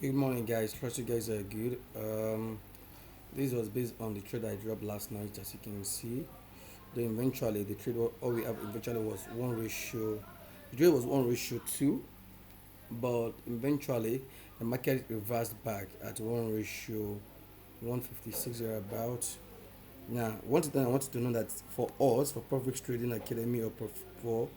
Good morning, guys. Trust you guys are good. This was based on the trade I dropped last night, as you can see. Then eventually, the trade all we have eventually was one ratio. The trade was 1:2, but eventually the market reversed back at 1:156 or about. Now, one thing I wanted to know that for us, for Profit Trading Academy or for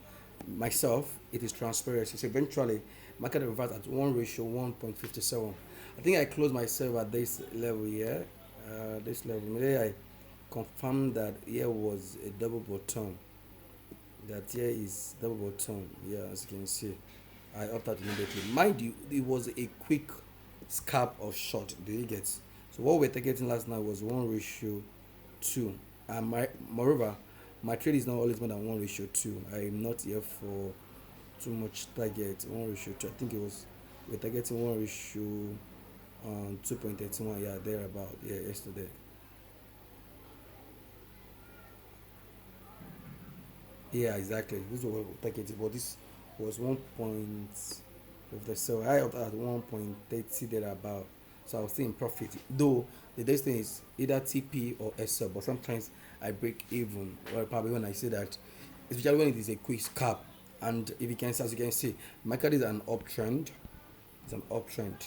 myself, it is transparency. So eventually, market reversed at 1:1.57. I think I closed myself at this level here. This level. Maybe I confirmed that here was a double bottom. That here is double bottom. Yeah, as you can see, I opted immediately. Mind you, it was a quick scalp of short. Do you get? So what we're targeting last night was 1:2, and moreover, my trade is not always more than 1:2. I am not here for too much target. 1:2. I think it was we're targeting 1:2.31. Yeah, thereabout. Yeah, yesterday. Yeah, exactly. This is what we're targeting, but this was 1. So I up at 1.30 thereabout. So I was still in profit. Though the next thing is either TP or SL, but sometimes I break even. Well, probably when I say that, especially when it is a quick scalp. And if you can, as you can see, market is an uptrend. It's an uptrend.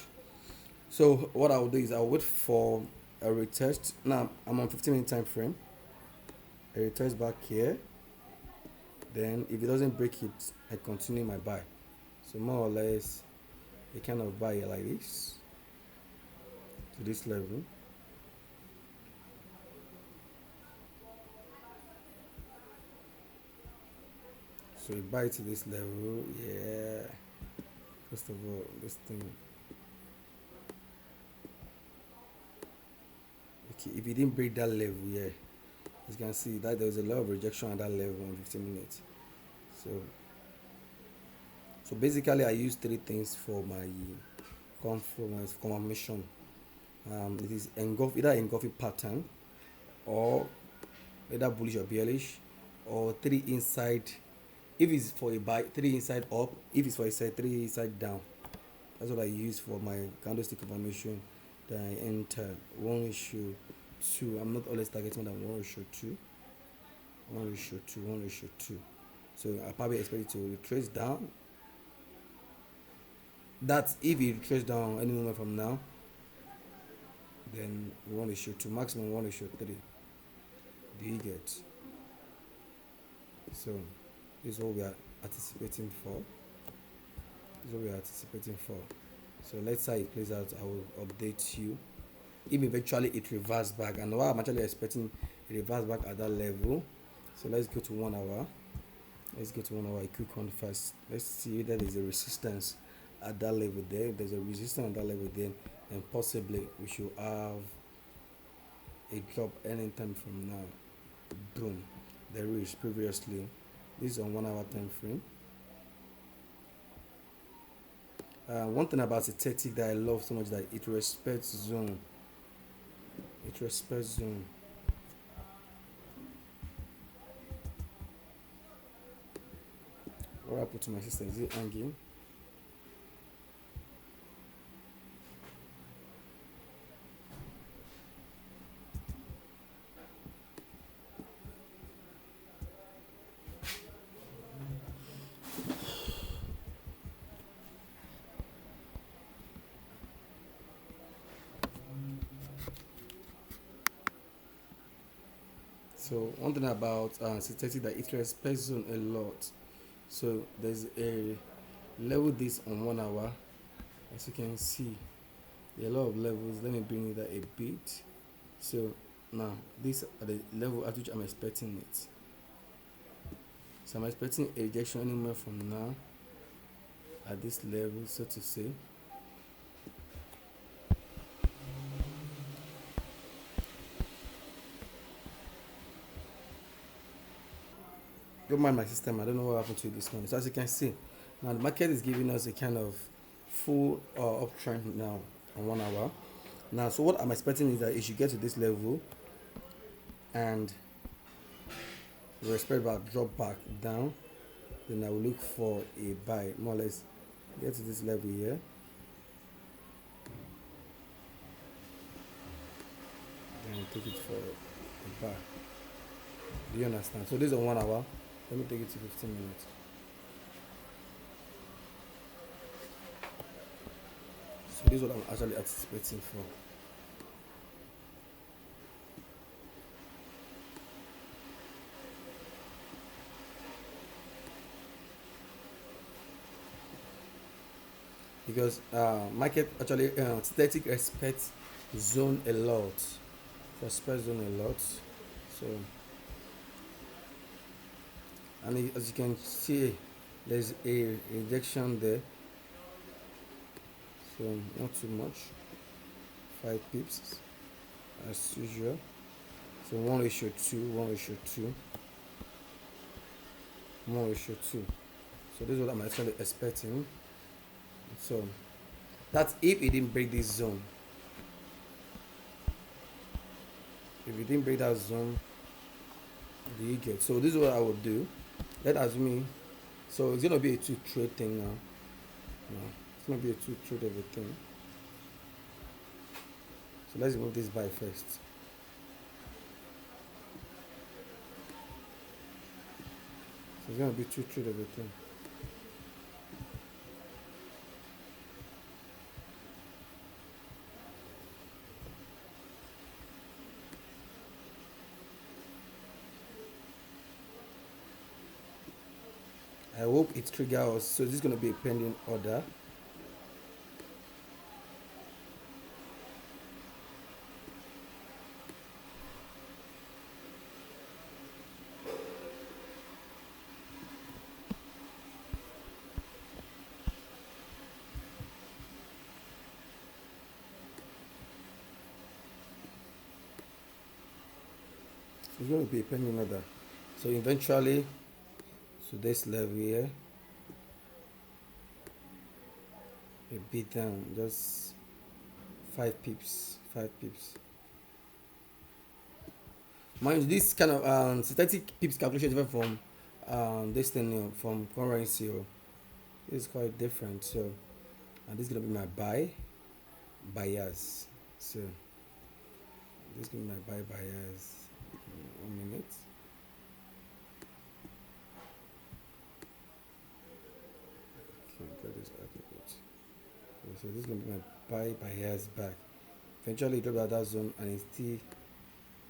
So what I will do is I'll wait for a retest. Now I'm on 15-minute time frame. A retest back here. Then if it doesn't break it, I continue my buy. So more or less a kind of buy like this to this level. So you buy to this level, yeah. First of all, this thing. Okay, if you didn't break that level, yeah, you can see that there was a lot of rejection at that level in 15 minutes. So, so basically, I use three things for my confirmation. It is either engulfing pattern or either bullish or bearish, or three inside. If it's for a buy, three inside up. If it's for a side, three inside down. That's what I use for my candlestick confirmation. Then I enter 1:2. I'm not always targeting more than 1:2. 1:2. 1:2. So I probably expect it to retrace down. That's if it retrace down any moment from now, then 1:2, maximum 1:3. Do you get? So this is what we are anticipating for. This is what we are anticipating for. So let's say it plays out. I will update you. If eventually it reverses back, and what I'm actually expecting it reverse back at that level. So let's go to 1 hour. Let's go to 1 hour. A quick one first. Let's see whether there's a resistance at that level there. If there's a resistance at that level, then possibly we should have a drop anytime from now. Boom. There is previously. This is on 1 hour time frame. One thing about the tactic that I love so much that it respects zone. It respects zone. What I put to my system is it hanging? So one thing about synthetic that it respects zone a lot. So there's a level this on 1 hour, as you can see. There are a lot of levels. Let me bring it a bit. So now this are the level at which I'm expecting it. So I'm expecting a rejection anywhere from now at this level, so to say. Don't mind my system. I don't know what happened to it this morning. So as you can see, now the market is giving us a kind of full uptrend now on 1 hour. Now, so what I'm expecting is that it should get to this level and respect back, drop back down. Then I will look for a buy, more or less get to this level here. and take it for a bar. Do you understand? So this is on 1 hour. Let me take it to 15 minutes. So this is what I'm actually anticipating for. Because market actually static expects zone a lot, respect zone a lot. So and as you can see, there's a rejection there, so not too much, 5 pips as usual. So 1:2, 1:2, 1:2. So this is what I'm actually expecting. So that's if it didn't break this zone. If it didn't break that zone, do you get? So this is what I would do. Let assume, so it's gonna be a two trade thing now. No, it's gonna be a two trade of a thing. So let's remove this buy first. So it's gonna be two trade of a thing. I hope it triggers. So this is gonna be a pending order. So it's gonna be a pending order. So eventually, so this level here, a bit down, just 5 pips, 5 pips. Mind you, this kind of synthetic pips calculation is different from this thing, from currency. It's quite different. So and this is gonna be my buyers. So this is gonna be my buyers. 1 minute. Okay, got this adequate. Okay, so this is gonna be my buyers back. Eventually drop out that zone and it's still,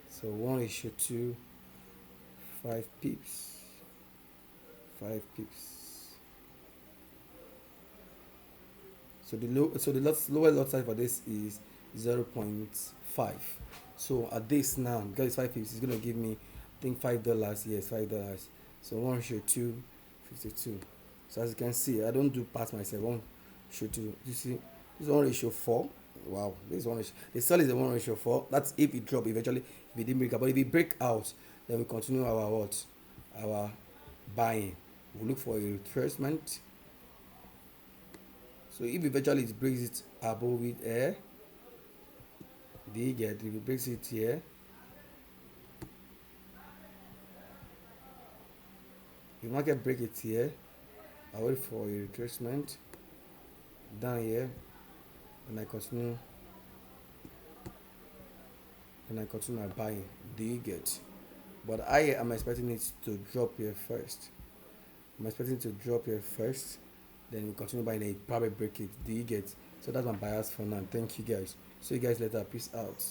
so 1:2, 5 pips, 5 pips. So the lower lot size for this is 0.5. So at this now, because it's 5 pips, it's gonna give me, I think, $5. Yes, $5. So 1:2, 52. So as you can see, I don't do past myself. 1:2. You see, this is 1:4. Wow, this is one ratio. The sell is a 1:4. That's if it drop eventually. If it didn't break out, but if it break out, then we continue our what? Our buying. We look for a retracement. So if eventually it breaks it above it here, do you get? If it breaks it here, if market break it here, I wait for a retracement down here, and I continue my buying. Do you get? But I am expecting it to drop here first. I'm expecting it to drop here first. Then we continue buying it, probably break it. Do you get? So that's my bias for now. Thank you guys. See you guys later. Peace out.